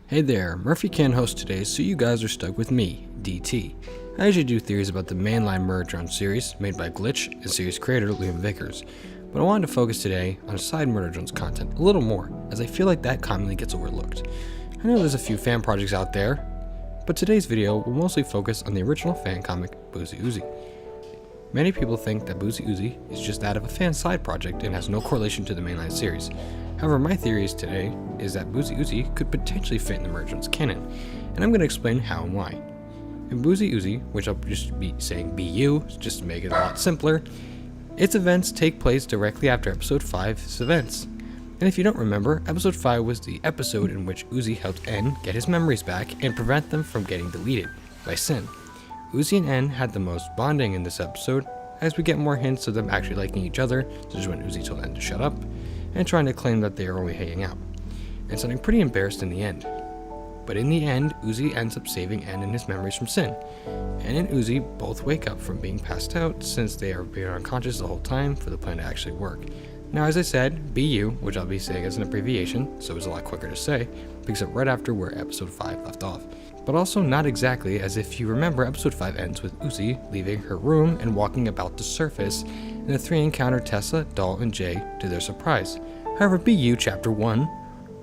Hey there, Murphy can host today, so you guys are stuck with me, DT. I usually do theories about the mainline Murder Drone series made by Glitch and series creator Liam Vickers, but I wanted to focus today on side Murder Drones content a little more, as I feel like that commonly gets overlooked. I know there's a few fan projects out there, but today's video will mostly focus on the original fan comic, Boozy Uzi. Many people think that Boozy Uzi is just that of a fan side project and has no correlation to the mainline series. However, my theory today is that Boozy Uzi could potentially fit in the Murder Drones canon, and I'm going to explain how and why. In Boozy Uzi, which I'll just be saying BU, just to make it a lot simpler, its events take place directly after Episode 5's events. And if you don't remember, Episode 5 was the episode in which Uzi helped N get his memories back and prevent them from getting deleted by Sin. Uzi and N had the most bonding in this episode, as we get more hints of them actually liking each other, such as when Uzi told N to shut up, and trying to claim that they are only hanging out, and sounding pretty embarrassed in the end. But in the end, Uzi ends up saving N and his memories from Sin. N and Uzi both wake up from being passed out, since they are being unconscious the whole time for the plan to actually work. Now, as I said, BU, which I'll be saying as an abbreviation, so it's a lot quicker to say, picks up right after where Episode 5 left off. But also not exactly, as if you remember, Episode 5 ends with Uzi leaving her room and walking about the surface, and the three encounter Tessa, Doll, and Jay to their surprise. However, BU Chapter 1,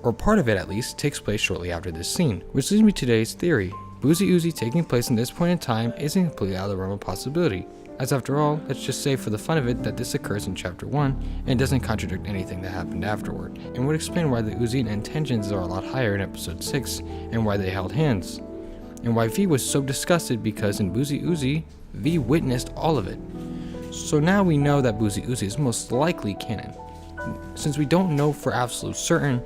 or part of it at least, takes place shortly after this scene, which leads me to today's theory. Boozy Uzi taking place in this point in time isn't completely out of the realm of possibility, as after all, let's just say for the fun of it that this occurs in Chapter 1 and doesn't contradict anything that happened afterward, and would explain why the Uzi and N tensions are a lot higher in Episode 6, and why they held hands, and why V was so disgusted because in Boozy Uzi, V witnessed all of it. So now we know that Boozy Uzi is most likely canon. Since we don't know for absolute certain,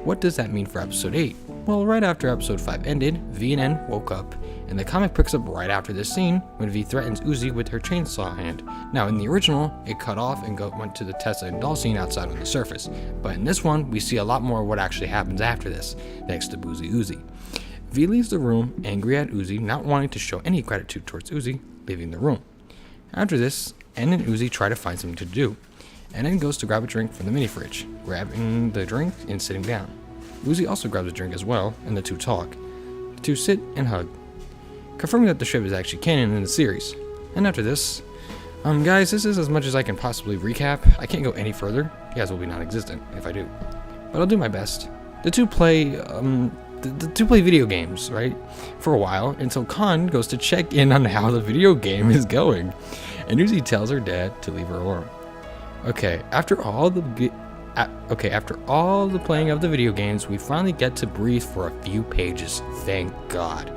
what does that mean for Episode 8? Well, right after Episode 5 ended, V and N woke up, and the comic picks up right after this scene when V threatens Uzi with her chainsaw hand. Now, in the original, it cut off and went to the Tessa and Doll scene outside on the surface, but in this one, we see a lot more of what actually happens after this, thanks to Boozy Uzi. V leaves the room, angry at Uzi, not wanting to show any gratitude towards Uzi, leaving the room. After this, N and Uzi try to find something to do, and N goes to grab a drink from the mini fridge, grabbing the drink and sitting down. Uzi also grabs a drink as well, and the two talk. The two sit and hug, confirming that the ship is actually canon in the series. And after this, guys, this is as much as I can possibly recap. I can't go any further. You guys will be non-existent if I do, but I'll do my best. The two play video games, right, for a while, until Khan goes to check in on how the video game is going, and Uzi tells her dad to leave her alone. After all the playing of the video games, we finally get to breathe for a few pages, thank God.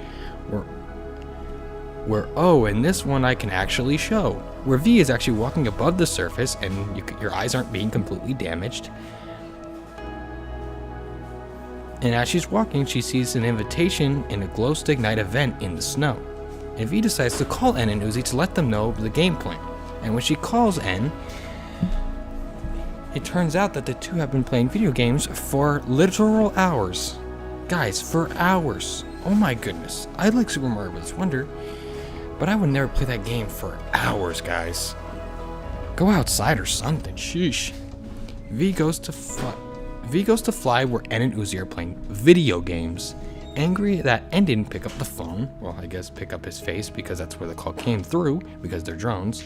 And this one I can actually show, where V is actually walking above the surface, and your eyes aren't being completely damaged. And as she's walking, she sees an invitation in a glow stick night event in the snow. And V decides to call N and Uzi to let them know the game plan. And when she calls N, it turns out that the two have been playing video games for literal hours. Guys, for hours. Oh my goodness. I like Super Mario Bros. Wonder, but I would never play that game for hours, guys. Go outside or something, sheesh. V goes to fly where N and Uzi are playing video games. Angry that N didn't pick up the phone, well, I guess pick up his face because that's where the call came through, because they're drones.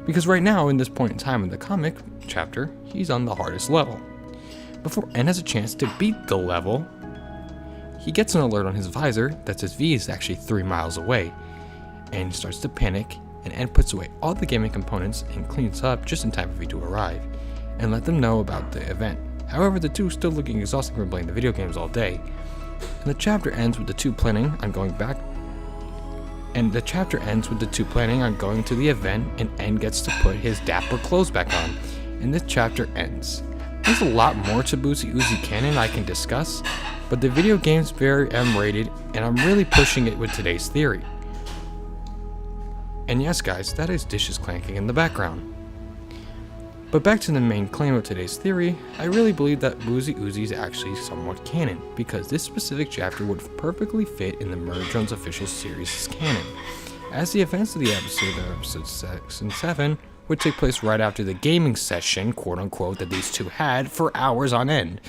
Because right now, in this point in time in the comic chapter, he's on the hardest level. Before N has a chance to beat the level, he gets an alert on his visor that says V is actually 3 miles away, and starts to panic, and N puts away all the gaming components and cleans up just in time for V to arrive, and let them know about the event. However, the two are still looking exhausted from playing the video games all day, and the chapter ends with the two planning on going to the event, and N gets to put his dapper clothes back on, and this chapter ends. There's a lot more to Boozy Uzi canon I can discuss, but the video game's very M-rated, and I'm really pushing it with today's theory. And yes, guys, that is dishes clanking in the background. But back to the main claim of today's theory, I really believe that Boozy Uzi is actually somewhat canon, because this specific chapter would perfectly fit in the Murder Drones official series' canon, as the events of the episode 6 and 7 would take place right after the gaming session, quote unquote, that these two had for hours on end.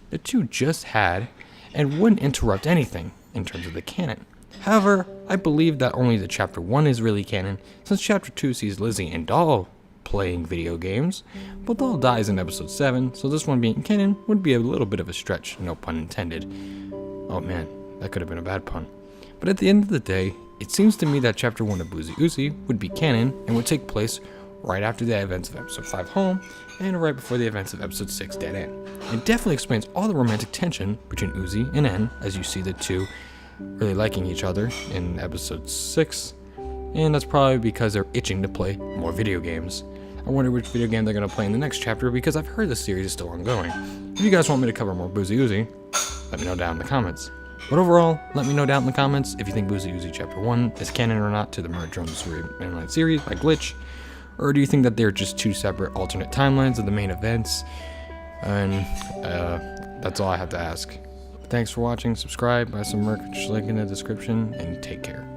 The two just had, and wouldn't interrupt anything in terms of the canon. However, I believe that only the chapter 1 is really canon, since chapter 2 sees Lizzie and Doll playing video games, but Doll dies in episode 7, so this one being canon would be a little bit of a stretch, no pun intended. Oh man, that could have been a bad pun. But at the end of the day, it seems to me that chapter 1 of Boozy Uzi would be canon and would take place right after the events of episode 5 Home and right before the events of episode 6 Dead End. It definitely explains all the romantic tension between Uzi and N, as you see the two really liking each other in episode 6, and that's probably because they're itching to play more video games. I wonder which video game they're going to play in the next chapter, because I've heard the series is still ongoing. If you guys want me to cover more Boozy Uzi, let me know down in the comments. But overall, let me know down in the comments if you think Boozy Uzi Chapter 1 is canon or not to the Murder on the Mainline series by Glitch, or do you think that they're just two separate alternate timelines of the main events? And that's all I have to ask. Thanks for watching, subscribe, buy some merch, link in the description, and take care.